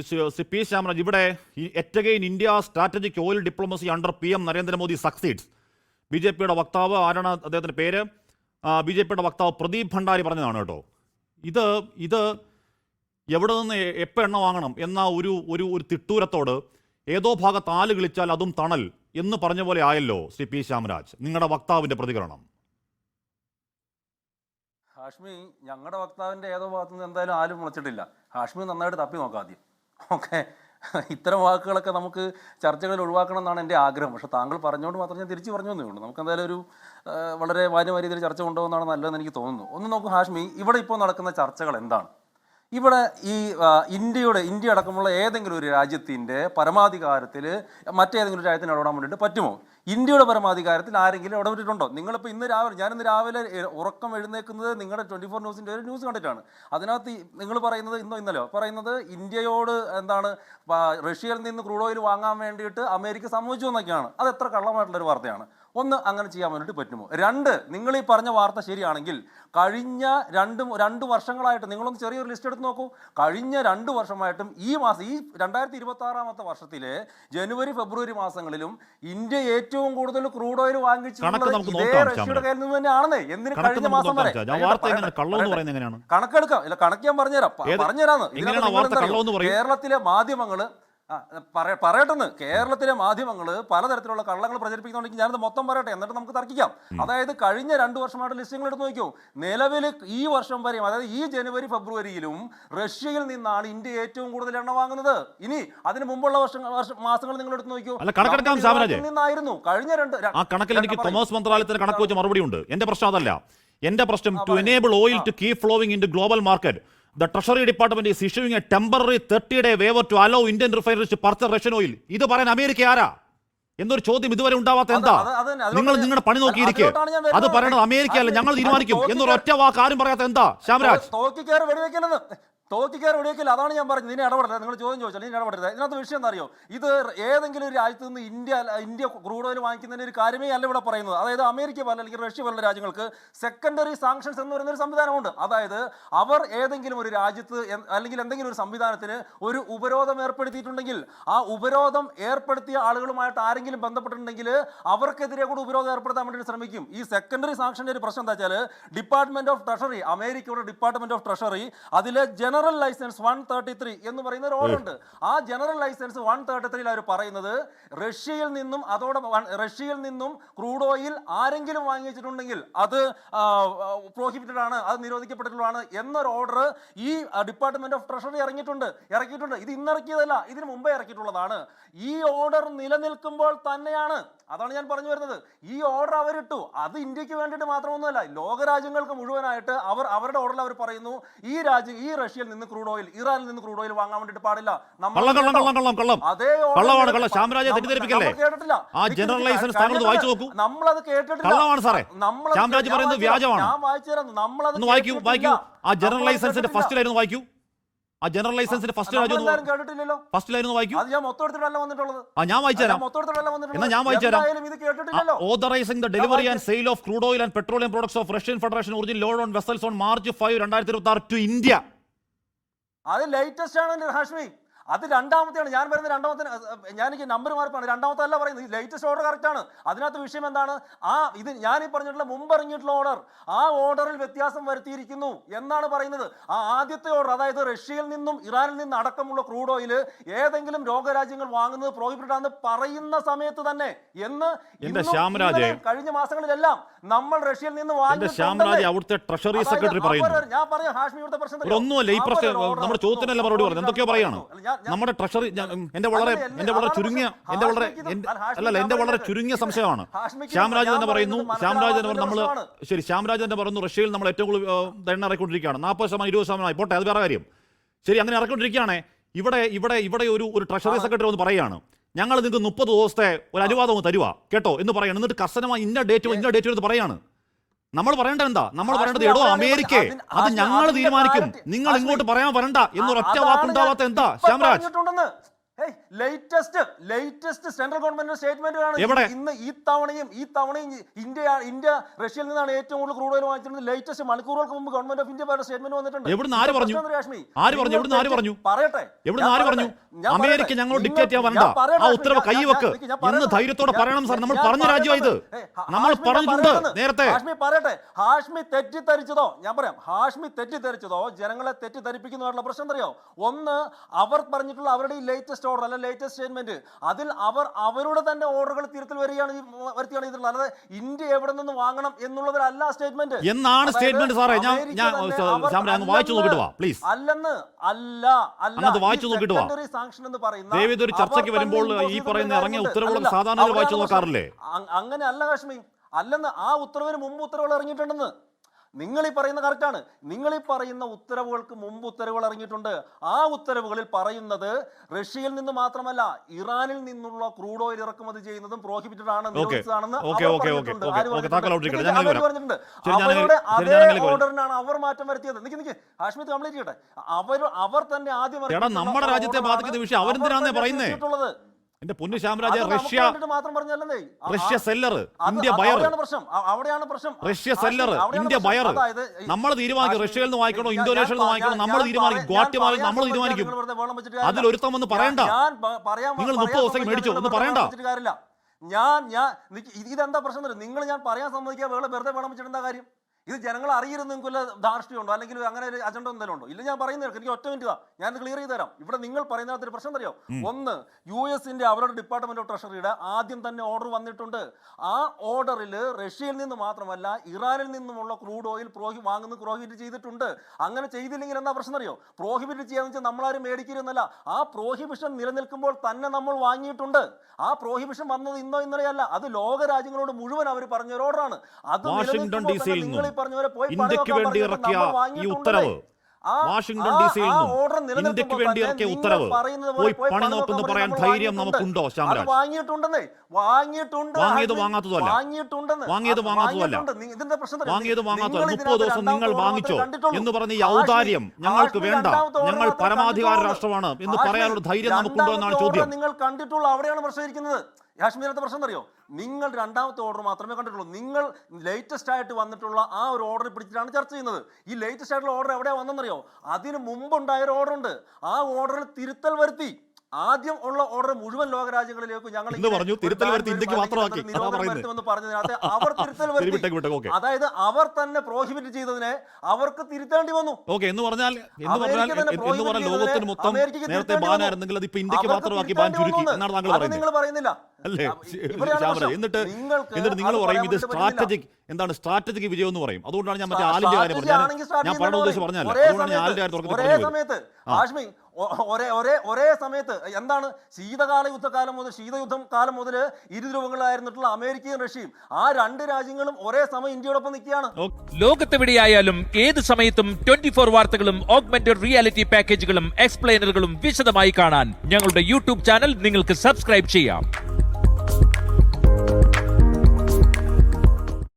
Shri P Shyamaraj, ഇവിടെ yet again India strategic oil diplomacy under PM Narendra Modi succeeds. BJPയുടെ വക്താവ്, ആരാണ് അദ്ദേഹത്തിൻ്റെ പേര്, BJPയുടെ വക്താവ് പ്രദീപ് ഭണ്ഡാരി പറഞ്ഞതാണ് കേട്ടോ. ഇത് എവിടെ നിന്ന് എപ്പോൾ എണ്ണ വാങ്ങണം എന്ന ഒരു തിട്ടൂരത്തോട് ഏതോ ഭാഗത്ത് ആല് കിളിച്ചാൽ അതും തണൽ എന്ന് പറഞ്ഞ പോലെ ആയല്ലോ ശ്രീ പി ശ്യാമരാജ്, നിങ്ങളുടെ വക്താവിൻ്റെ പ്രതികരണം. ഹാഷ്മി, ഞങ്ങളുടെ വക്താവിൻ്റെ ഏതോ ഭാഗത്തുനിന്ന് എന്തായാലും ആരും മുളച്ചിട്ടില്ല. ഹാഷ്മി നന്നായിട്ട് തപ്പി നോക്കാം ആദ്യം. ഓക്കെ, ഇത്തരം വാക്കുകളൊക്കെ നമുക്ക് ചർച്ചകളിൽ ഒഴിവാക്കണം എന്നാണ് എൻ്റെ ആഗ്രഹം. പക്ഷേ താങ്കൾ പറഞ്ഞുകൊണ്ട് മാത്രം ഞാൻ തിരിച്ചു പറഞ്ഞു എന്നേ ഉള്ളൂ. നമുക്ക് എന്തായാലും ഒരു വളരെ മാന്യമായ രീതിയിൽ ചർച്ച കൊണ്ടുപോകുന്നതാണ് നല്ലതെന്ന് എനിക്ക് തോന്നുന്നു. ഒന്ന് നോക്കൂ ഹാഷ്മി, ഇവിടെ ഇപ്പോൾ നടക്കുന്ന ചർച്ചകൾ എന്താണ്? ഇവിടെ ഈ ഇന്ത്യ അടക്കമുള്ള ഏതെങ്കിലും ഒരു രാജ്യത്തിൻ്റെ പരമാധികാരത്തിൽ മറ്റേതെങ്കിലും രാജ്യത്തിന് ഇടപെടാൻ വേണ്ടിയിട്ട് പറ്റുമോ? ഇന്ത്യയുടെ പരമാധികാരത്തിൽ ആരെങ്കിലും ഇടപെട്ടിട്ടുണ്ടോ? ഞാനിന്ന് രാവിലെ ഉറക്കം എഴുന്നേക്കുന്നത് നിങ്ങളുടെ 24 ന്യൂസിൻ്റെ ഒരു ന്യൂസ് കണ്ടിട്ടാണ്. അതിനകത്ത് നിങ്ങൾ പറയുന്നത് ഇന്നലെയോ പറയുന്നത് ഇന്ത്യയോട് എന്താണ് റഷ്യയിൽ നിന്ന് ക്രൂഡ് ഓയിൽ വാങ്ങാൻ വേണ്ടിയിട്ട് അമേരിക്ക സമ്മതിച്ചു എന്നൊക്കെയാണ്. അത് എത്ര കള്ളമായിട്ടുള്ളൊരു വാർത്തയാണ്. ഒന്ന്, അങ്ങനെ ചെയ്യാൻ വേണ്ടിയിട്ട് പറ്റുമോ? രണ്ട്, നിങ്ങൾ ഈ പറഞ്ഞ വാർത്ത ശരിയാണെങ്കിൽ കഴിഞ്ഞ രണ്ട് വർഷങ്ങളായിട്ട് നിങ്ങളൊന്ന് ചെറിയൊരു ലിസ്റ്റ് എടുത്ത് നോക്കൂ. കഴിഞ്ഞ 2 വർഷമായിട്ടും ഈ 2026 വർഷത്തിലെ ജനുവരി ഫെബ്രുവരി മാസങ്ങളിലും ഇന്ത്യ ഏറ്റവും കൂടുതൽ ക്രൂഡ് ഓയിൽ വാങ്ങിച്ചിട്ടുള്ളത് ഇതേ റഷ്യയുടെ കയ്യിൽ നിന്ന് തന്നെയാണെന്നേ. എന്തിന് കഴിഞ്ഞ മാസം വരെ കണക്കെടുക്കാം. ഇല്ല, കണക്ക് ഞാൻ പറഞ്ഞുതരാന്ന്. കേരളത്തിലെ മാധ്യമങ്ങള് പറയട്ടെന്ന്, കേരളത്തിലെ മാധ്യമങ്ങൾ പലതരത്തിലുള്ള കള്ളങ്ങൾ പ്രചരിപ്പിക്കുന്നുണ്ടെങ്കിൽ ഞാനത് മൊത്തം പറയട്ടെ, എന്നിട്ട് നമുക്ക് തർക്കിക്കാം. അതായത് കഴിഞ്ഞ 2 വർഷമായിട്ട് ലിസ്റ്റുകൾ എടുത്ത് നോക്കിയോ, നിലവിൽ ഈ വർഷം വരെയും, അതായത് ഈ ജനുവരി ഫെബ്രുവരിയിലും റഷ്യയിൽ നിന്നാണ് ഇന്ത്യ ഏറ്റവും കൂടുതൽ എണ്ണ വാങ്ങുന്നത്. ഇനി അതിന് മുമ്പുള്ള മാസങ്ങൾ നിങ്ങൾ എടുത്ത് നോക്കിയോ, നിന്നായിരുന്നു കഴിഞ്ഞ കണക്കിൽ. എനിക്ക് കൊമേഴ്സ് മന്ത്രാലയത്തിന്റെ കണക്ക് വെച്ച് മറുപടി ഉണ്ട്. എന്റെ പ്രശ്നം അതല്ല. എന്റെ പ്രശ്നം to enable oil to keep flowing into global market, the Treasury Department is issuing a temporary 30-day waiver to allow Indian refineries to purchase Russian oil. ഇത് പറയാൻ അമേരിക്ക ആരാ എന്നൊരു ചോദ്യം ഇതുവരെ ഉണ്ടാവാത്ത എന്താ? നിങ്ങൾ നിങ്ങളുടെ പണി നോക്കിയിരിക്കുക. അത് പറയണത് അമേരിക്ക അല്ല, ഞങ്ങൾ തീരുമാനിക്കും എന്നൊരു ഒറ്റ വാക്ക് ആരും പറയാത്ത എന്താ ശ്യാമരാജ്? തോക്കിക്കാർ വെടിവെക്കില്ല, അതാണ് ഞാൻ പറഞ്ഞത്. ഇതിനെ ഇടപെടരുത്. നിങ്ങൾ ചോദ്യം ചോദിച്ചാൽ ഇതിനെ ഇടപെടരുത്. ഇതിനകത്ത് വിഷയം എന്താ അറിയോ? ഇത് ഏതെങ്കിലും ഒരു രാജ്യത്ത് നിന്ന് ഇന്ത്യ ക്രൂഡ് ഓയിൽ വാങ്ങിക്കുന്നതിന് ഒരു കാര്യമേ അല്ല ഇവിടെ പറയുന്നത്. അതായത് അമേരിക്ക പോലെ അല്ലെങ്കിൽ റഷ്യ പോലുള്ള രാജ്യങ്ങൾക്ക് സെക്കൻഡറി സാങ്ഷൻസ് എന്ന് പറയുന്ന ഒരു സംവിധാനമുണ്ട്. അതായത് അവർ ഏതെങ്കിലും ഒരു രാജ്യത്ത് അല്ലെങ്കിൽ എന്തെങ്കിലും ഒരു സംവിധാനത്തിന് ഒരു ഉപരോധം ഏർപ്പെടുത്തിയിട്ടുണ്ടെങ്കിൽ ആ ഉപരോധം ഏർപ്പെടുത്തിയ ആളുകളുമായിട്ട് ആരെങ്കിലും ബന്ധപ്പെട്ടിട്ടുണ്ടെങ്കിൽ അവർക്കെതിരെ കൂടെ ഉപരോധം ഏർപ്പെടുത്താൻ വേണ്ടി ശ്രമിക്കും. ഈ സെക്കൻഡറി സാങ്ഷന്റെ ഒരു പ്രശ്നം എന്താ വെച്ചാൽ, ഡിപ്പാർട്ട്മെന്റ് ഓഫ് ട്രഷറി, അമേരിക്കയുടെ ഡിപ്പാർട്ട്മെന്റ് ഓഫ് ട്രഷറി, അതിലെ ജനറൽ ലൈസൻസ് 133 എന്ന് പറയുന്ന ഒരു ഓർഡർ ഉണ്ട്. ആ ജനറൽ ലൈസൻസ് 133 അവർ പറയുന്നത് റഷ്യയിൽ നിന്നും ക്രൂഡ് ഓയിൽ ആരെങ്കിലും വാങ്ങിച്ചിട്ടുണ്ടെങ്കിൽ അത് പ്രോഹിബിറ്റഡ് ആണ്, അത് നിരോധിക്കപ്പെട്ടിട്ടുള്ളതാണ് എന്നൊരു ഓർഡർ ഈ ഡിപ്പാർട്ട്മെന്റ് ഓഫ് ട്രഷറി ഇറക്കിയിട്ടുണ്ട്. ഇത് ഇന്നിറക്കിയതല്ല, ഇതിനു മുമ്പേ ഇറക്കിയിട്ടുള്ളതാണ്. ഈ ഓർഡർ നിലനിൽക്കുമ്പോൾ തന്നെയാണ്, അതാണ് ഞാൻ പറഞ്ഞു വരുന്നത്, ഈ ഓർഡർ അവരിട്ടു. അത് ഇന്ത്യക്ക് വേണ്ടിയിട്ട് മാത്രമൊന്നുമല്ല, ലോകരാജ്യങ്ങൾക്ക് മുഴുവനായിട്ട് അവരുടെ ഓർഡറിൽ അവർ പറയുന്നു ഈ റഷ്യയിൽ നിന്ന് ക്രൂഡ് ഓയിൽ, ഇറാനിൽ നിന്ന് ക്രൂഡ് ഓയിൽ വാങ്ങാൻ വേണ്ടിയിട്ട് പാടില്ല. നമ്മളത് കേട്ടിട്ടില്ല. ഞാൻ വായിച്ചു തരാം. ആ ജനറൽ ലൈസൻസിന്റെ ഫസ്റ്റ് ലൈൻ വായിക്കൂ. ആ ജനറൽ ലൈസൻസിന്റെ ഫസ്റ്റ് കേട്ടിട്ടില്ലല്ലോ. ഫസ്റ്റ് ലൈൻ വായിക്കൂ. ഞാൻ മൊത്തം വന്നിട്ടുള്ളത്. ഞാൻ വായിച്ചുതരാം. Authorizing the delivery and sale of crude oil and petroleum products of Russian Federation origin load on vessels on March 5, 2026 to India. അത് ലേറ്റസ്റ്റ് ആണ് ഹാഷ്മി. അത് രണ്ടാമത്തെയാണ് ഞാൻ പറയുന്നത്. എനിക്ക് നമ്പർ മാറിപ്പാണ്. രണ്ടാമത്തെ അല്ല പറയുന്നത്. ലേറ്റസ്റ്റ് ഓർഡർ കറക്റ്റ് ആണ്. അതിനകത്ത് വിഷയം എന്താണ്? ഇത് ഞാൻ ഈ പറഞ്ഞിട്ടുള്ള മുമ്പ് ഇറങ്ങിയിട്ടുള്ള ഓർഡർ, ആ ഓർഡറിൽ വ്യത്യാസം വരുത്തിയിരിക്കുന്നു എന്നാണ് പറയുന്നത്. ആ ആദ്യത്തെ ഓർഡർ, അതായത് റഷ്യയിൽ നിന്നും ഇറാനിൽ നിന്നും അടക്കമുള്ള ക്രൂഡ് ഓയിൽ ഏതെങ്കിലും ലോകരാജ്യങ്ങൾ വാങ്ങുന്നത് പ്രോഹിബിറ്റഡ് ആണെന്ന് പറയുന്ന സമയത്ത് തന്നെ കഴിഞ്ഞ മാസങ്ങളിലെല്ലാം നമ്മൾ റഷ്യയിൽ നിന്ന് ട്രഷറി സെക്രട്ടറി പറയുന്നു. ഞാൻ പറയാം ഹാഷ്മി, ഇവിടുത്തെ പ്രശ്നം നമ്മുടെ ചോദ്യത്തിനല്ല മറുപടി പറഞ്ഞു. എന്തൊക്കെയോ പറയാണ് നമ്മുടെ ട്രഷറി. എന്റെ വളരെ ചുരുങ്ങിയ സംശയമാണ്. ശ്യാമരാജ് തന്നെ പറയുന്നു റഷ്യയിൽ നമ്മൾ ഏറ്റവും കൂടുതൽ എണ്ണ ഇറക്കിക്കൊണ്ടിരിക്കുകയാണ്. 40%, 20% പോട്ടെ, അത് വേറെ കാര്യം. ശരി, അങ്ങനെ ഇറക്കിക്കൊണ്ടിരിക്കുകയാണ്. ഇവിടെ ഒരു ട്രഷറി സെക്രട്ടറി ഒന്ന് പറയുകയാണ്, ഞങ്ങൾ നിങ്ങൾക്ക് 30 ദിവസത്തെ ഒരു അനുവാദം തരുക കേട്ടോ എന്ന് പറയണം. എന്നിട്ട് കർശനമായി ഇന്ന ഡേറ്റ് എന്ന് പറയാണ്. നമ്മൾ പറയേണ്ടത് എന്താ? നമ്മൾ പറയേണ്ടത് എടോ അമേരിക്ക, അത് ഞങ്ങൾ തീരുമാനിക്കും, നിങ്ങൾ ഇങ്ങോട്ട് പറയാൻ വരണ്ട എന്നൊരൊറ്റ വാക്കുണ്ടാവാത്ത എന്താ ശ്യാമരാജ്? ലേറ്റസ്റ്റ് സെൻട്രൽ ഗവൺമെന്റിന്റെ സ്റ്റേറ്റ്മെന്റ് എവിടെ? ഇന്ന് ഈ തവണയും ഇന്ത്യ റഷ്യയിൽ നിന്നാണ് ഏറ്റവും കൂടുതൽ ക്രൂഡ് ഓയിൽ വാങ്ങിച്ചിരുന്നത്. ലേറ്റസ്റ്റ് മണിക്കൂറുകൾക്ക് മുമ്പ് ഗവൺമെന്റ് ഓഫ് ഇന്ത്യ സ്റ്റേറ്റ്മെന്റ് വന്നിട്ടുണ്ട്. എവിടുന്ന് ആര് പറഞ്ഞു? പറയട്ടെ, എവിടുന്ന് ആര് പറഞ്ഞു? അമേരിക്ക ഞങ്ങൾ ഡിക്റ്റേറ്റ് ചെയ്യാൻ വരണ്ട, ആ ഉത്തരവ് കൈവെക്ക് എന്ന് ധൈര്യത്തോടെ പറയണം സാർ. നമ്മൾ പറഞ്ഞ രാജ്യമായത്, നമ്മൾ പറഞ്ഞിട്ടുണ്ട് നേരത്തെ. ഹാഷ്മി തെറ്റിദ്ധരിച്ചതോ, ഞാൻ പറയാം, ഹാഷ്മി തെറ്റിദ്ധരിച്ചതോ ജനങ്ങളെ തെറ്റിദ്ധരിപ്പിക്കുന്നതായിട്ടുള്ള പ്രശ്നം അറിയോ? ഒന്ന്, അവർ പറഞ്ഞിട്ടുള്ള അവരുടെ ഈ ലേറ്റസ്റ്റ് ഓർഡർ അല്ല ലേറ്റസ്റ്റ് സ്റ്റേറ്റ്മെന്റ്, അതിൽ അവർ അവരുടെ തന്നെ ഓർഡറുകൾ തിരുത്തൽ വരുത്തിയാണ് ചെയ്തിട്ടുള്ളത്. അല്ലാതെ ഇന്ത്യ എവിടെ നിന്ന് വാങ്ങണം എന്നുള്ളതിലല്ല സ്റ്റേറ്റ്മെന്റ് എന്നാണ് സ്റ്റേറ്റ്മെന്റ് സാറേ. ഞാൻ വായിച്ചു നോക്കിട്ട് വാ പ്ലീസ്. അല്ലെന്ന് വായിച്ചു നോക്കിട്ട് വാ. സാങ്ഷൻ എന്ന് പറയുന്ന ദേവിതൊരു ചർച്ചയ്ക്ക് വരുമ്പോൾ ഈ പറയുന്ന ഇറങ്ങിയ ഉത്തരവുകൾ സാധാരണ വായിച്ചു നോക്കാറില്ലേ? അങ്ങനെ അല്ല കാശ്മീർ, അല്ലെന്ന് ആ ഉത്തരവിന് മുമ്പ് ഉത്തരവുകൾ ഇറങ്ങിയിട്ടുണ്ടെന്ന്. നിങ്ങൾ ഈ പറയുന്ന കറക്റ്റാണ്. നിങ്ങൾ ഈ പറയുന്ന ഉത്തരവുകൾക്ക് മുമ്പ് ഉത്തരവുകൾ ഇറങ്ങിയിട്ടുണ്ട്. ആ ഉത്തരവുകളിൽ പറയുന്നത് റഷ്യയിൽ നിന്ന് മാത്രമല്ല ഇറാനിൽ നിന്നുള്ള ക്രൂഡ് ഓയിൽ ഇറക്കുമതി ചെയ്യുന്നതും പ്രോഹിബിറ്റഡ് ആണ്, നിരോധിച്ചതാണെന്ന് പറഞ്ഞിട്ടുണ്ട്. അവരുടെ അതേ ഓർഡറിനാണ് അവർ മാറ്റം വരുത്തിയത്. നിക്ക് ഹാഷ്മി കംപ്ലീറ്റ് ചെയ്യട്ടെ. അവർ തന്നെ ആദ്യം നമ്മുടെ രാജ്യത്തെ ബാധിക്കുന്ന വിഷയം അവരെന്തിനാണ് പറയുന്നത്? എന്റെ പൊന്നു ശ്യാമരാജ, റഷ്യ സെല്ലർ, ഇന്ത്യ ബയർ. അവിടെയാണ് പ്രശ്നം. Russia seller, India buyer. നമ്മൾ തീരുമാനിക്കും റഷ്യയിൽ നിന്ന് വാങ്ങിക്കണോ ഇന്തോനേഷ്യയിൽ നിന്ന് വാങ്ങിക്കണോ, നമ്മൾ തീരുമാനിക്കും. ഗോട്ടിമാറിൽ നമ്മൾ തീരുമാനിക്കും. അതിലൊരുത്തം ഒന്ന് പറയണ്ട. നിങ്ങൾ 30 ദിവസം മേടിച്ചോ ഒന്ന് പറയണ്ട. ഇതെന്താ പ്രശ്നം? നിങ്ങൾ ഞാൻ പറയാൻ സമ്മതിക്കുക വെറുതെ വേണം വെച്ചിട്ട് എന്താ കാര്യം? ഇത് ജനങ്ങൾ അറിയരുത് നിങ്ങൾക്ക് ധാർഷ്ട്യമുണ്ടോ അല്ലെങ്കിൽ അങ്ങനെ ഒരു അജണ്ട എന്തെങ്കിലും ഉണ്ടോ? ഇല്ല, ഞാൻ പറയുന്നത് എനിക്ക് ഒറ്റ മിനിറ്റ് ഞാൻ ക്ലിയർ ചെയ്ത് തരാം. ഇവിടെ നിങ്ങൾ പറയുന്നതിനകത്തൊരു പ്രശ്നം അറിയോ? ഒന്ന്, യുഎസിന്റെ അവരുടെ ഡിപ്പാർട്ട്മെന്റ് ഓഫ് ട്രഷറിയുടെ ആദ്യം തന്നെ ഓർഡർ വന്നിട്ടുണ്ട്. ആ ഓർഡറിൽ റഷ്യയിൽ നിന്ന് മാത്രമല്ല ഇറാനിൽ നിന്നുമുള്ള ക്രൂഡ് ഓയിൽ പ്രോഹിബിറ്റ് ചെയ്തിട്ടുണ്ട്. അങ്ങനെ ചെയ്തില്ലെങ്കിൽ എന്താ പ്രശ്നം അറിയോ? പ്രോഹിബിറ്റ് ചെയ്യാന്ന് വെച്ചാൽ നമ്മളാരും മേടിക്കരുന്നല്ല, ആ പ്രോഹിബിഷൻ നിലനിൽക്കുമ്പോൾ തന്നെ നമ്മൾ വാങ്ങിയിട്ടുണ്ട്. ആ പ്രോഹിബിഷൻ വന്നത് ഇന്നോ ഇന്നലെയല്ല, അത് ലോക രാജ്യങ്ങളോട് മുഴുവൻ അവർ പറഞ്ഞ ഒരു ഓർഡറാണ്. അത് നിങ്ങൾ ഇന്ത്യക്ക് വേണ്ടി ഇറക്കിയ ഈ ഉത്തരവ്, വാഷിംഗ്ടൺ ഡിസിയിൽ നിന്നും ഇന്ത്യക്ക് വേണ്ടി ഇറക്കിയ ഉത്തരവ് പോയി പണി നോക്കുന്നു പറയാൻ ധൈര്യം നമുക്കുണ്ടോ? ശ്യാമരാജ്, വാങ്ങിയത് വാങ്ങാത്തതല്ല. 30 ദിവസം നിങ്ങൾ വാങ്ങിച്ചോ എന്ന് പറഞ്ഞ ഈ ഔദാര്യം ഞങ്ങൾക്ക് വേണ്ട, ഞങ്ങൾ പരമാധികാര രാഷ്ട്രമാണ് എന്ന് പറയാനുള്ള ധൈര്യം നമുക്കുണ്ടോ എന്നാണ് ചോദ്യം. നിങ്ങൾ കണ്ടിട്ടുള്ള അവിടെയാണ് പ്രശ്നം ഇരിക്കുന്നത്. കാശ്മീരത്തെ പ്രശ്നം അറിയോ? നിങ്ങൾ രണ്ടാമത്തെ ഓർഡർ മാത്രമേ കണ്ടിട്ടുള്ളൂ. നിങ്ങൾ ലേറ്റസ്റ്റ് ആയിട്ട് വന്നിട്ടുള്ള ആ ഒരു ഓർഡർ പിടിച്ചിട്ടാണ് ചർച്ച ചെയ്യുന്നത്. ഈ ലേറ്റസ്റ്റ് ആയിട്ടുള്ള ഓർഡർ എവിടെയാ വന്നെന്നറിയോ? അതിന് മുമ്പുണ്ടായ ഒരു ഓർഡർ ഉണ്ട്. ആ ഓർഡറിൽ തിരുത്തൽ വരുത്തി. ആദ്യം ഉള്ള ഓർഡർ മുഴുവൻ ലോകരാജ്യങ്ങളിലേക്ക് ഞങ്ങൾ പറഞ്ഞതിനകത്ത് അവർ തിരുത്തൽ വരുത്തി. അതായത് അവർ തന്നെ പ്രോഹിബിറ്റ് ചെയ്തതിനെ അവർക്ക് തിരുത്തേണ്ടി വന്നു. നിങ്ങൾ പറയുന്നില്ല. എന്നിട്ട് നിങ്ങൾ പറയും ഇത് സ്ട്രാറ്റജിക്, എന്താണ് സ്ട്രാറ്റജിക് വിജയം എന്ന് പറയും. അതുകൊണ്ടാണ് ഞാൻ മറ്റേ ആലിന്റെ കാര്യം പറഞ്ഞത്. ഞാൻ പറഞ്ഞ ഉദ്ദേശം പറഞ്ഞല്ലോ, അതുകൊണ്ടാണ് ഞാൻ ആലിന്റെ കാര്യം ഒരേ സമയത്ത് എന്താണ് ശീതകാല യുദ്ധകാലം മുതൽ ശീതയുദ്ധം കാലം മുതൽ ഇരുധ്രുവങ്ങളായിരുന്നിട്ടുള്ള അമേരിക്കയും റഷ്യയും, ആ രണ്ട് രാജ്യങ്ങളും ഒരേ സമയം ഇന്ത്യയോടൊപ്പം നിൽക്കുകയാണ്. ലോകത്തെവിടെയായാലും ഏത് സമയത്തും 24 വാർത്തകളും ഓഗ്മെന്റഡ് റിയാലിറ്റി പാക്കേജുകളും എക്സ്പ്ലെയിനറുകളും വിശദമായി കാണാൻ ഞങ്ങളുടെ യൂട്യൂബ് ചാനൽ നിങ്ങൾക്ക് സബ്സ്ക്രൈബ് ചെയ്യാം.